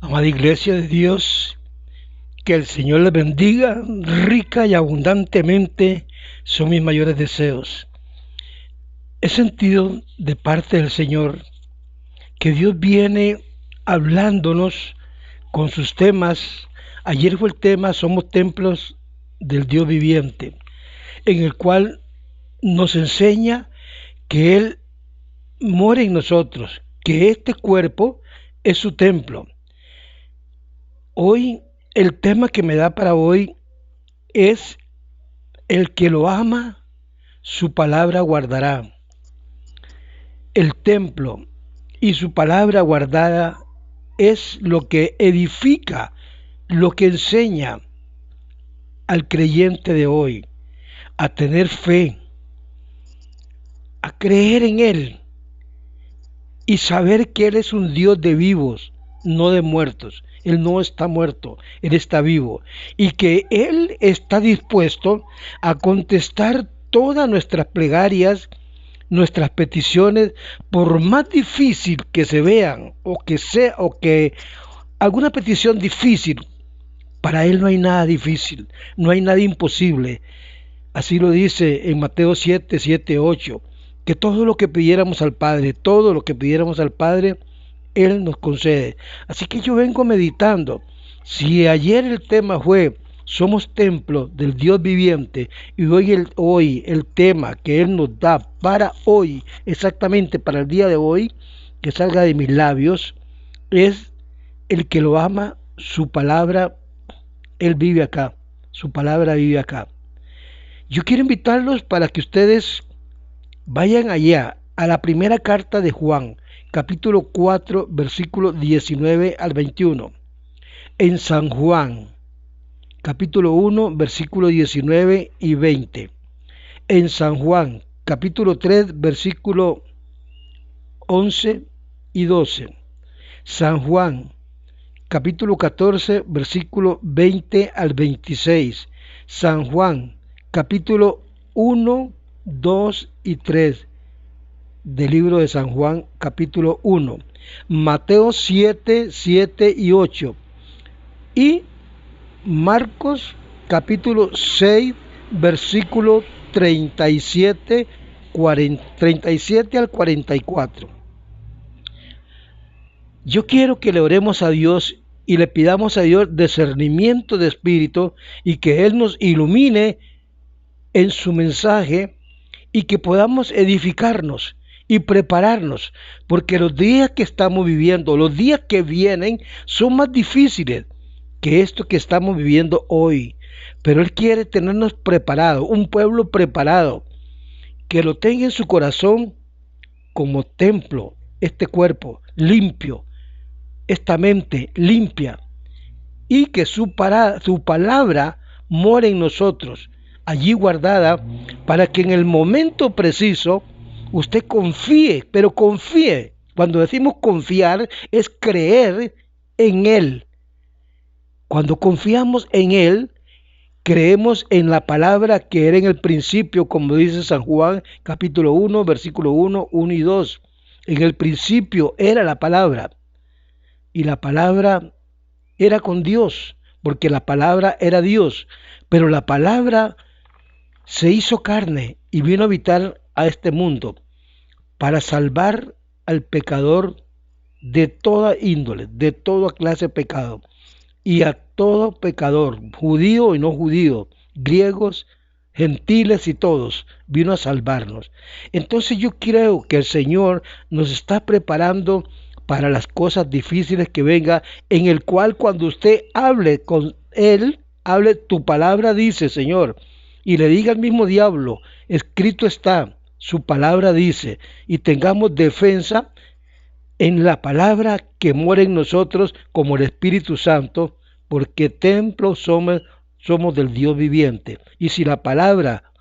Amada Iglesia de Dios, que el Señor les bendiga rica y abundantemente son mis mayores deseos. He sentido de parte del Señor que Dios viene hablándonos con sus temas. Ayer fue el tema Somos templos del Dios viviente, en el cual nos enseña que Él mora en nosotros, que este cuerpo es su templo. Hoy, el tema que me da para hoy es: el que lo ama, su palabra guardará. El templo y su palabra guardada es lo que edifica, lo que enseña al creyente de hoy a tener fe, a creer en Él y saber que Él es un Dios de vivos, no de muertos. Él no está muerto, Él está vivo, y que Él está dispuesto a contestar todas nuestras plegarias, nuestras peticiones, por más difícil que se vean o que sea, o que alguna petición difícil. Para Él no hay nada difícil, no hay nada imposible. Así lo dice en Mateo 7, 7, 8, que todo lo que pidiéramos al Padre, todo lo que pidiéramos al Padre, Él nos concede. Así que yo vengo meditando. Si ayer el tema fue somos templo del Dios viviente, y hoy el tema que Él nos da para hoy, exactamente para el día de hoy, que salga de mis labios, es: el que lo ama, su palabra, Él vive acá, su palabra vive acá. Yo quiero invitarlos para que ustedes vayan allá a la primera carta de Juan, capítulo 4, versículo 19 al 21. En San Juan, capítulo 1, versículo 19 y 20. En San Juan, capítulo 3, versículo 11 y 12. San Juan, capítulo 14, versículo 20 al 26. San Juan, capítulo 1, 2 y 3 del libro de San Juan, capítulo 1. Mateo 7, 7 y 8. Y Marcos, capítulo 6, versículo 37, 37 al 44. Yo quiero que le oremos a Dios y le pidamos a Dios discernimiento de espíritu, y que Él nos ilumine en su mensaje, y que podamos edificarnos y prepararnos, porque los días que estamos viviendo, los días que vienen, son más difíciles que esto que estamos viviendo hoy. Pero Él quiere tenernos preparados, un pueblo preparado, que lo tenga en su corazón como templo, este cuerpo limpio, esta mente limpia, y que su palabra more en nosotros, allí guardada, para que en el momento preciso usted confíe, pero confíe. Cuando decimos confiar, es creer en Él. Cuando confiamos en Él, creemos en la palabra que era en el principio, como dice San Juan, capítulo 1, versículo 1, 1 y 2. En el principio era la palabra, y la palabra era con Dios, porque la palabra era Dios, pero la palabra se hizo carne y vino a habitar a este mundo para salvar al pecador de toda índole, de toda clase de pecado, y a todo pecador, judío y no judío, griegos, gentiles y todos, vino a salvarnos. Entonces yo creo que el Señor nos está preparando para las cosas difíciles que venga, en el cual cuando usted hable con Él, hable tu palabra, dice Señor, y le diga al mismo diablo, escrito está, su palabra dice, y tengamos defensa en la palabra que mora en nosotros como el Espíritu Santo, porque templo somos del Dios viviente. Y si la palabra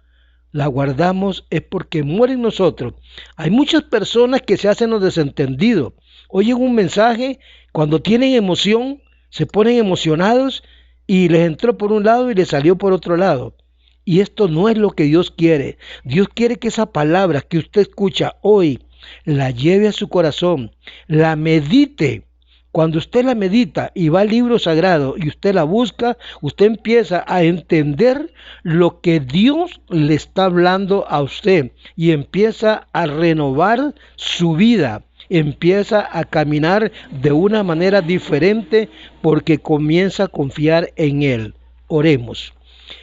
la guardamos, es porque muere en nosotros. Hay muchas personas que se hacen los desentendidos, oyen un mensaje, cuando tienen emoción, se ponen emocionados, y les entró por un lado y les salió por otro lado. Y esto no es lo que Dios quiere. Dios quiere que esa palabra que usted escucha hoy la lleve a su corazón, la medite, Cuando usted la medita y va al libro sagrado y usted la busca, usted empieza a entender lo que Dios le está hablando a usted y empieza a renovar su vida, empieza a caminar de una manera diferente porque comienza a confiar en Él. Oremos.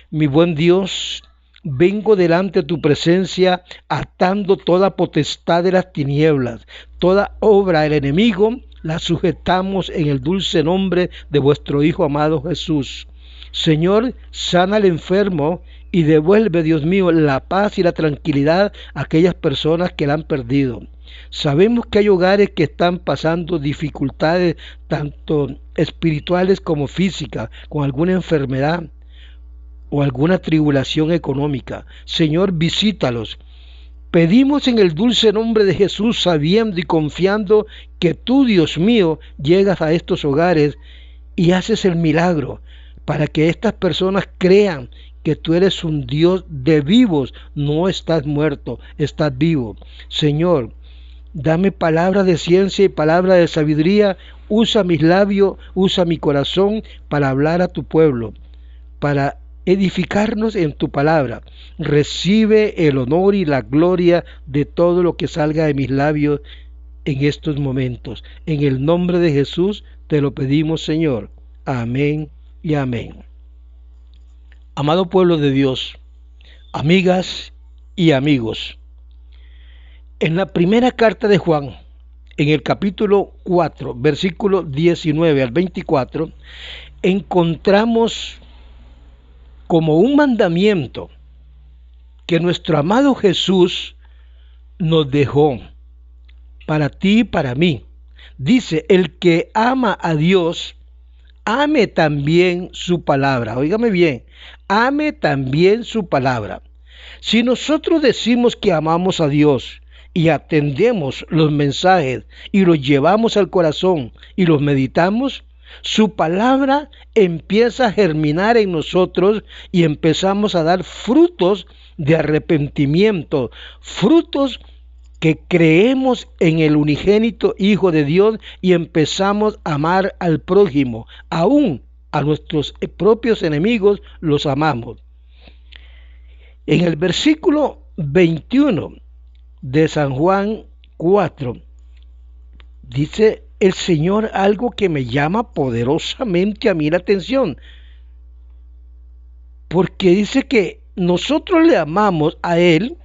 Mi buen Dios, vengo delante de tu presencia atando toda potestad de las tinieblas, toda obra del enemigo, la sujetamos en el dulce nombre de vuestro Hijo amado Jesús. Señor, sana al enfermo y devuelve, Dios mío, la paz y la tranquilidad a aquellas personas que la han perdido. Sabemos que hay hogares que están pasando dificultades tanto espirituales como físicas, con alguna enfermedad o alguna tribulación económica. Señor, visítalos. Pedimos en el dulce nombre de Jesús, sabiendo y confiando que tú, Dios mío, llegas a estos hogares y haces el milagro para que estas personas crean que tú eres un Dios de vivos, no estás muerto, estás vivo. Señor, dame palabras de ciencia y palabras de sabiduría, usa mis labios, usa mi corazón para hablar a tu pueblo, para edificarnos en tu palabra. Recibe el honor y la gloria de todo lo que salga de mis labios en estos momentos. En el nombre de Jesús te lo pedimos, Señor. Amén y amén. Amado pueblo de Dios, amigas y amigos, en la primera carta de Juan, en el capítulo 4, versículo 19 al 24, encontramos como un mandamiento que nuestro amado Jesús nos dejó para ti y para mí. Dice, el que ama a Dios, ame también su palabra. Óigame bien, ame también su palabra. Si nosotros decimos que amamos a Dios y atendemos los mensajes y los llevamos al corazón y los meditamos, su palabra empieza a germinar en nosotros y empezamos a dar frutos de arrepentimiento, frutos que creemos en el unigénito Hijo de Dios y empezamos a amar al prójimo, aún a nuestros propios enemigos los amamos. En el versículo 21 de San Juan 4, dice el Señor algo que me llama poderosamente a mí la atención, porque dice que nosotros le amamos a Él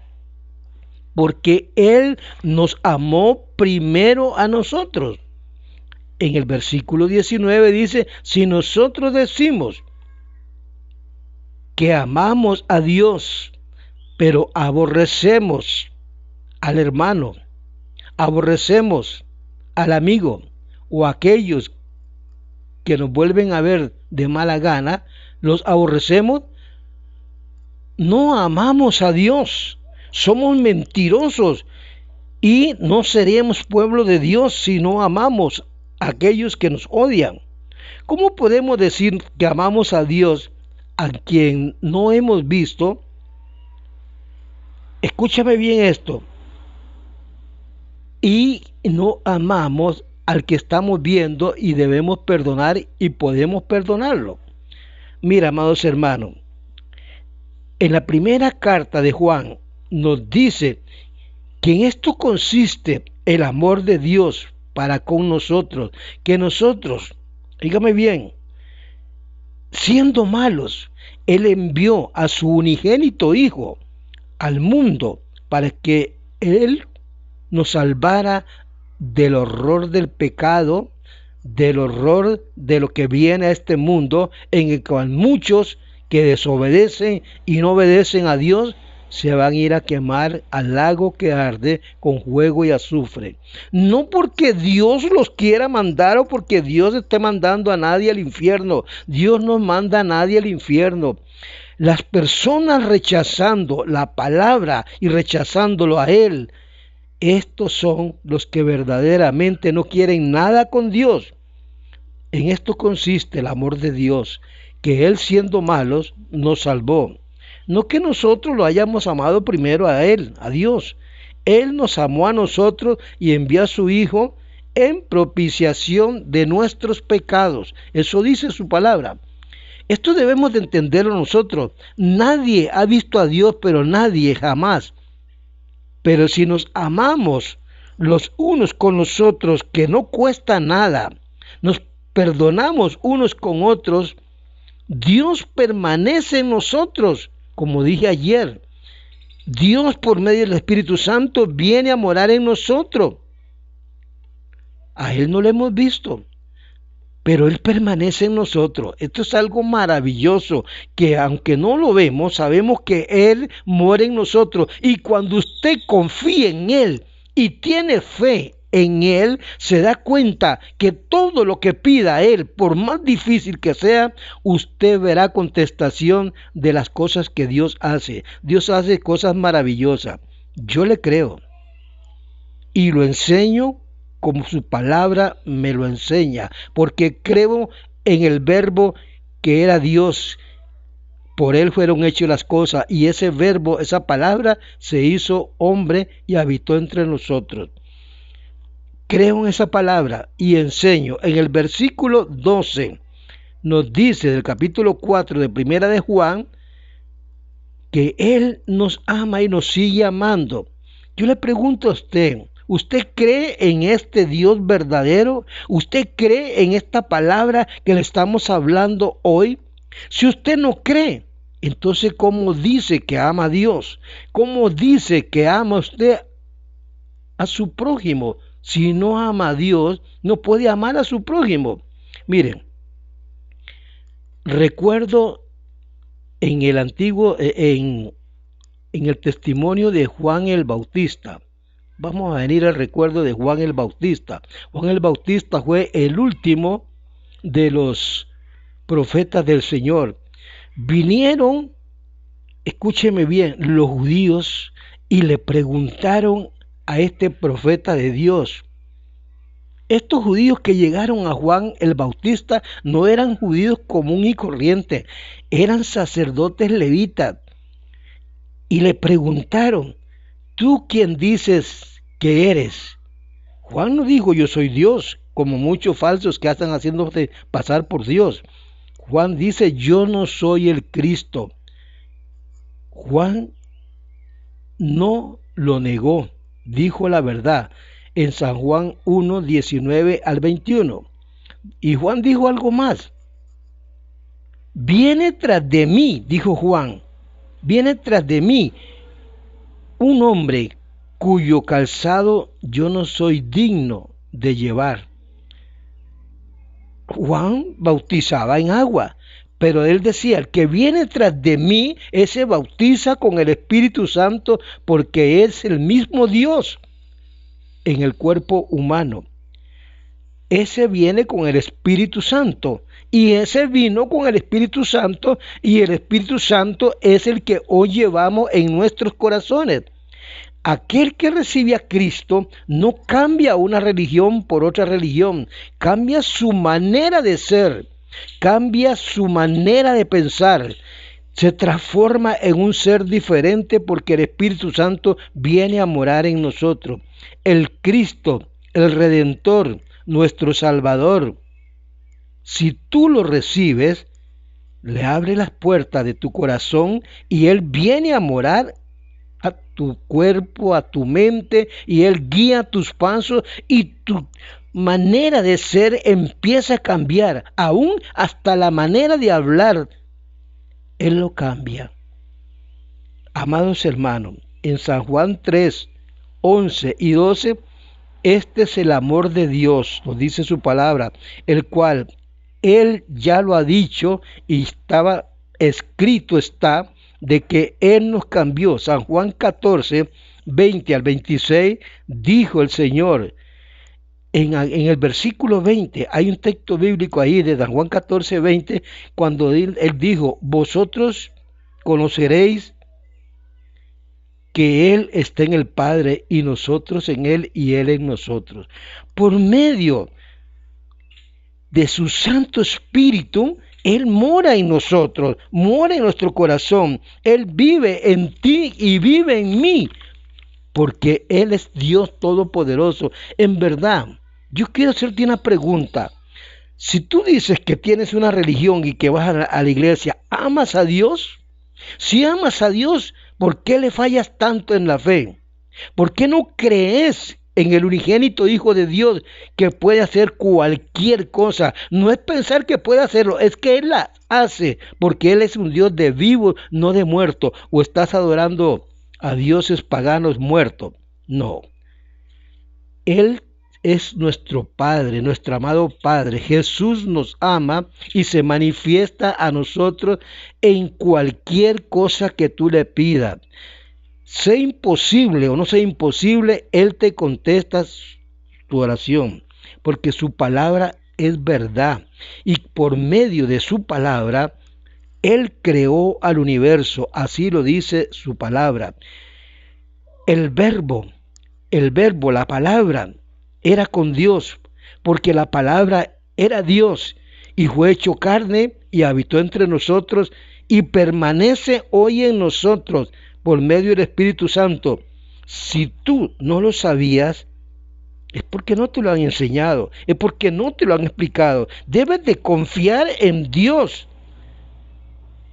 porque Él nos amó primero a nosotros. En el versículo 19 dice, si nosotros decimos que amamos a Dios, pero aborrecemos al hermano, aborrecemos al amigo o a aquellos que nos vuelven a ver de mala gana, los aborrecemos, no amamos a Dios, somos mentirosos y no seremos pueblo de Dios si no amamos a aquellos que nos odian. ¿Cómo podemos decir que amamos a Dios a quien no hemos visto? Escúchame bien esto. Y no amamos al que estamos viendo y debemos perdonar y podemos perdonarlo. Mira, amados hermanos, en la primera carta de Juan nos dice que en esto consiste el amor de Dios para con nosotros, que nosotros, dígame bien, siendo malos, Él envió a su unigénito Hijo al mundo para que Él nos salvara del horror del pecado, del horror de lo que viene a este mundo, en el cual muchos que desobedecen y no obedecen a Dios se van a ir a quemar al lago que arde con fuego y azufre. No porque Dios los quiera mandar o porque Dios esté mandando a nadie al infierno. Dios no manda a nadie al infierno. Las personas rechazando la palabra y rechazándolo a Él, estos son los que verdaderamente no quieren nada con Dios. En esto consiste el amor de Dios, que Él siendo malos nos salvó. No que nosotros lo hayamos amado primero a Él, a Dios. Él nos amó a nosotros y envió a su Hijo en propiciación de nuestros pecados. Eso dice su palabra. Esto debemos de entenderlo nosotros. Nadie ha visto a Dios, pero nadie jamás. Pero si nos amamos los unos con los otros, que no cuesta nada, nos perdonamos unos con otros, Dios permanece en nosotros. Como dije ayer, Dios por medio del Espíritu Santo viene a morar en nosotros. A Él no lo hemos visto, pero Él permanece en nosotros. Esto es algo maravilloso, que aunque no lo vemos, sabemos que Él mora en nosotros. Y cuando usted confía en Él y tiene fe en Él, se da cuenta que todo lo que pida Él, por más difícil que sea, usted verá contestación de las cosas que Dios hace. Dios hace cosas maravillosas. Yo le creo y lo enseño como su palabra me lo enseña, porque creo en el verbo que era Dios. Por Él fueron hechas las cosas, y ese verbo, esa palabra, se hizo hombre y habitó entre nosotros. Creo en esa palabra y enseño. En el versículo 12 nos dice del capítulo 4 de Primera de Juan que Él nos ama y nos sigue amando. Yo le pregunto a usted, ¿usted cree en este Dios verdadero? ¿Usted cree en esta palabra que le estamos hablando hoy? Si usted no cree, entonces ¿cómo dice que ama a Dios? ¿Cómo dice que ama usted a su prójimo? Si no ama a Dios, no puede amar a su prójimo. Miren, recuerdo en el antiguo, en el testimonio de Juan el Bautista. Vamos a venir al recuerdo de Juan el Bautista. Juan el Bautista fue el último de los profetas del Señor. Vinieron, escúcheme bien, los judíos y le preguntaron a este profeta de Dios. Estos judíos que llegaron a Juan el Bautista no eran judíos común y corriente, eran sacerdotes levitas. Y le preguntaron, ¿tú quién dices que eres? Juan no dijo yo soy Dios, como muchos falsos que están haciéndose pasar por Dios. Juan dice yo no soy el Cristo. Juan no lo negó, dijo la verdad en San Juan 1, 19 al 21. Y Juan dijo algo más. Viene tras de mí, dijo Juan, viene tras de mí un hombre cuyo calzado yo no soy digno de llevar. Juan bautizaba en agua, pero él decía, el que viene tras de mí, ese bautiza con el Espíritu Santo, porque es el mismo Dios en el cuerpo humano. Ese viene con el Espíritu Santo, y ese vino con el Espíritu Santo, y el Espíritu Santo es el que hoy llevamos en nuestros corazones. Aquel que recibe a Cristo no cambia una religión por otra religión, cambia su manera de ser, cambia su manera de pensar, se transforma en un ser diferente porque el Espíritu Santo viene a morar en nosotros. El Cristo, el Redentor, nuestro Salvador, si tú lo recibes, le abre las puertas de tu corazón y Él viene a morar a tu cuerpo, a tu mente, y Él guía tus pasos y tu manera de ser empieza a cambiar, aún hasta la manera de hablar, Él lo cambia. Amados hermanos, en San Juan 3, 11 y 12, este es el amor de Dios, nos dice su palabra, el cual Él ya lo ha dicho y estaba escrito está, de que Él nos cambió. San Juan 14, 20 al 26, dijo el Señor, en el versículo 20, hay un texto bíblico ahí de San Juan 14, 20, cuando Él dijo, vosotros conoceréis que Él está en el Padre y nosotros en Él y Él en nosotros. Por medio de su Santo Espíritu, Él mora en nosotros, mora en nuestro corazón. Él vive en ti y vive en mí, porque Él es Dios Todopoderoso. En verdad, Yo quiero hacerte una pregunta. Si tú dices que tienes una religión y que vas a la iglesia, ¿amas a Dios? Si amas a Dios, ¿por qué le fallas tanto en la fe? ¿Por qué no crees en el unigénito Hijo de Dios que puede hacer cualquier cosa? No es pensar que puede hacerlo, es que Él la hace, porque Él es un Dios de vivos, no de muertos. ¿O estás adorando a dioses paganos muertos? No. Él es nuestro Padre, nuestro amado Padre. Jesús nos ama y se manifiesta a nosotros en cualquier cosa que tú le pidas. Sea imposible o no sea imposible, Él te contesta tu oración, porque su palabra es verdad. Y por medio de su palabra, Él creó al universo, así lo dice su palabra. El verbo, la palabra, era con Dios, porque la palabra era Dios y fue hecho carne y habitó entre nosotros y permanece hoy en nosotros por medio del Espíritu Santo. Si tú no lo sabías, es porque no te lo han enseñado, es porque no te lo han explicado. Debes de confiar en Dios.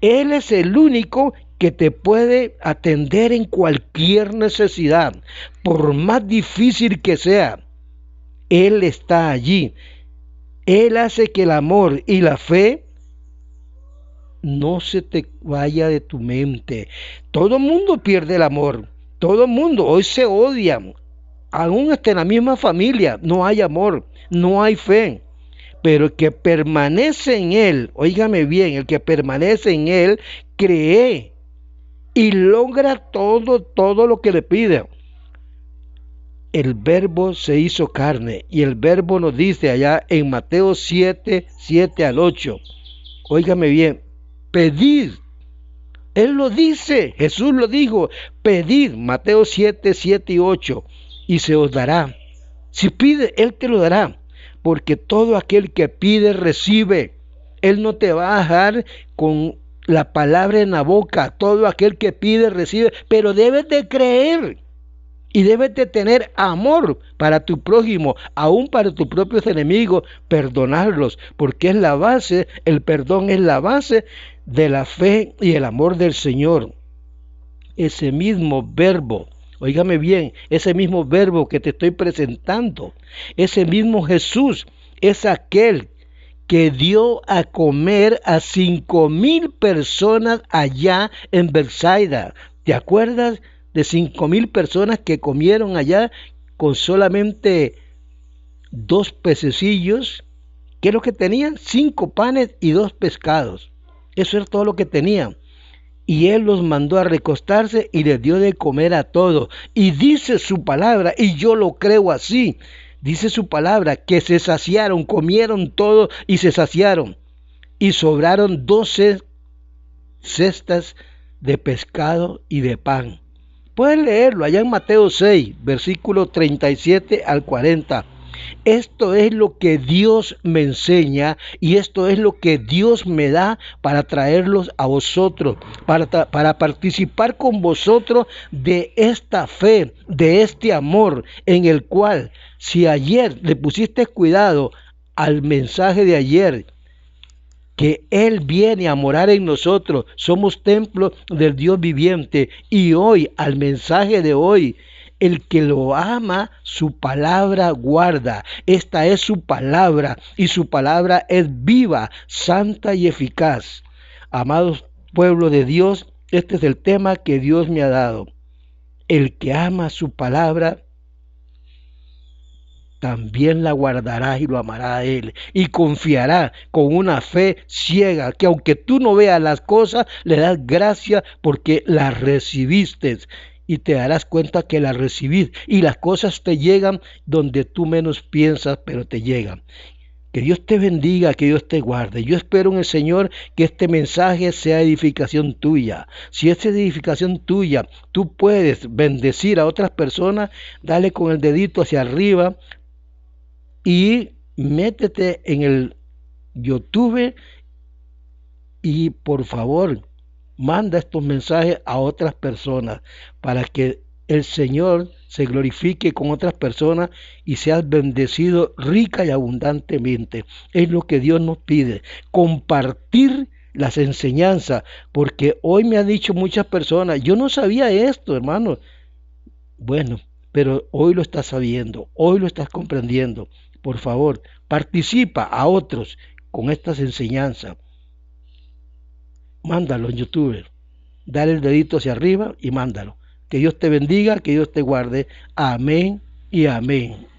Él es el único que te puede atender en cualquier necesidad, por más difícil que sea. Él está allí. Él hace que el amor y la fe no se te vaya de tu mente. Todo mundo pierde el amor. Todo mundo hoy se odian. Aún hasta en la misma familia no hay amor, no hay fe. Pero el que permanece en Él, óigame bien, el que permanece en Él cree y logra todo lo que le pide. El verbo se hizo carne y el verbo nos dice allá en Mateo 7, 7 al 8. Óigame bien, pedid. Él lo dice, Jesús lo dijo, pedid, Mateo 7, 7 y 8, y se os dará. Si pide, Él te lo dará, porque todo aquel que pide, recibe. Él no te va a dejar con la palabra en la boca. Todo aquel que pide, recibe, pero debes de creer. Y debes de tener amor para tu prójimo, aún para tus propios enemigos, perdonarlos, porque es la base, el perdón es la base de la fe y el amor del Señor. Ese mismo verbo, óigame bien, ese mismo verbo que te estoy presentando, ese mismo Jesús es aquel que dio a comer a 5,000 personas allá en Bethsaida. ¿Te acuerdas de 5,000 personas que comieron allá con solamente 2 pececillos? ¿Qué es lo que tenían? 5 panes y 2 pescados. Eso era todo lo que tenían. Y Él los mandó a recostarse y les dio de comer a todos. Y dice su palabra, y yo lo creo así, dice su palabra, que se saciaron, comieron todo y se saciaron. Y sobraron 12 cestas de pescado y de pan. Pueden leerlo allá en Mateo 6, versículo 37 al 40. Esto es lo que Dios me enseña y esto es lo que Dios me da para traerlos a vosotros, para participar con vosotros de esta fe, de este amor en el cual, si ayer le pusiste cuidado al mensaje de ayer, que Él viene a morar en nosotros, somos templo del Dios viviente, y hoy, al mensaje de hoy, el que lo ama, su palabra guarda. Esta es su palabra, y su palabra es viva, santa y eficaz. Amados pueblo de Dios, este es el tema que Dios me ha dado. El que ama su palabra, también la guardará y lo amará a Él, y confiará con una fe ciega, que aunque tú no veas las cosas, le das gracias porque las recibiste, y te darás cuenta que las recibís, y las cosas te llegan donde tú menos piensas, pero te llegan. Que Dios te bendiga, que Dios te guarde. Yo espero en el Señor que este mensaje sea edificación tuya. Si es edificación tuya, tú puedes bendecir a otras personas, dale con el dedito hacia arriba y métete en el YouTube y por favor manda estos mensajes a otras personas para que el Señor se glorifique con otras personas y seas bendecido rica y abundantemente. Es lo que Dios nos pide, compartir las enseñanzas, porque hoy me han dicho muchas personas, yo no sabía esto, hermano. Bueno, pero hoy lo estás sabiendo, hoy lo estás comprendiendo. Por favor, participa a otros con estas enseñanzas. Mándalo en YouTube. Dale el dedito hacia arriba y mándalo. Que Dios te bendiga, que Dios te guarde. Amén y amén.